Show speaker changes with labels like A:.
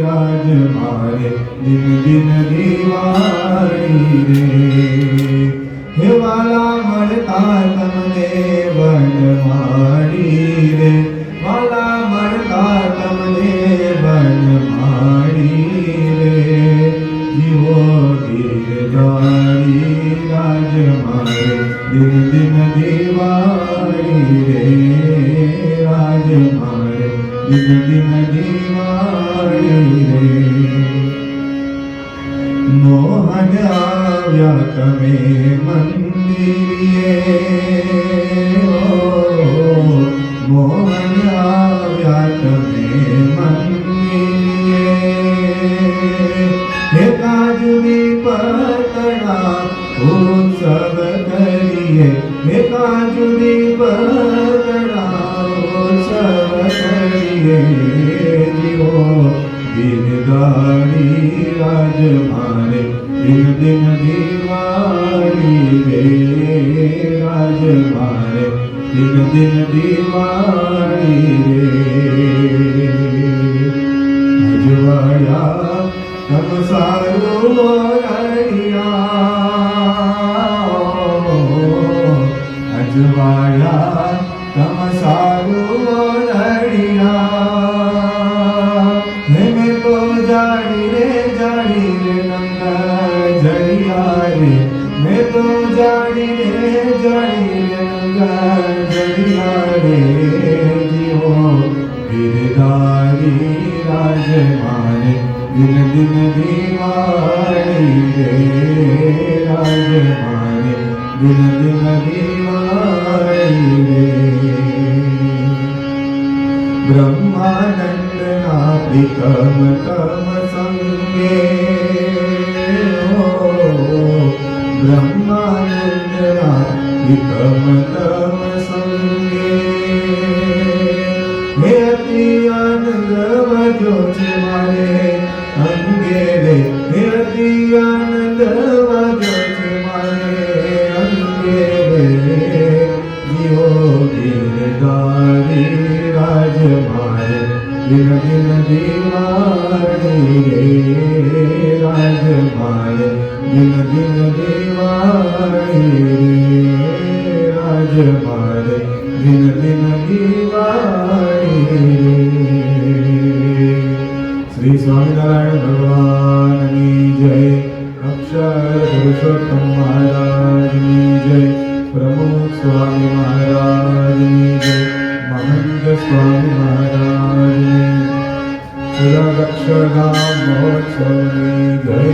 A: राज मारे दिन दिन दिवाळी रे। हे वाला મળતા તમને વનમાળી રે, વાલા મળતા તમને વનમાળી રે। જીવો ગીરધારી રાજ મારે દિન દિન દિવાળી રે, રાજ મારે દિન દિન દિવાળી રે। મોહન આવ્યા તમે મંદિરે, મોહન આવ્યા તમે મંદિરે। હે કાજુની પતળા ઉત્સવ કરીએ, હે કાજુની પતળા ઉત્સવ કરીએ। જીવો ગીરધારી રાજ મારે દિન દિન દિવાળી રે, રાજ મારે દિન દિન દિવાળી રે। અજવાળ્યા તમ સારું મોરણિયા, અજવાળ્યા તમ સારું મોરણિયા। मैं तो जाड़ी रे नंगा जड़िया रे, मैं तो जाड़ी रे नंगा जड़िया रे। जीवो गिरधारी राज मारे दिन दिन दिवाળી रे, राज मारे दिन दिन दिवाળી रे। ब्रह्मानंद प्रीतम तम संगे, ब्रह्मानंद प्रीतम तम संगे। हे अति आनंद वजो छे मारे अंगे रे, हे अति आनंद वजो छे मारे अंगे रे। जीवो गिरधारी राज मारे दिन दिन दिवाળી रे, राज मारे दिन दिन दिवाળી रे, राज मारे दिन दिन दिवाળી रे। श्री स्वामिनारायण भगवान की जय, अक्षर पुरुषोत्तम महाराज की जय, प्रमुख स्वामी महाराज की जय, महंत स्वामी महाराज की जय, रक्षाधाम महोत्सव की जय।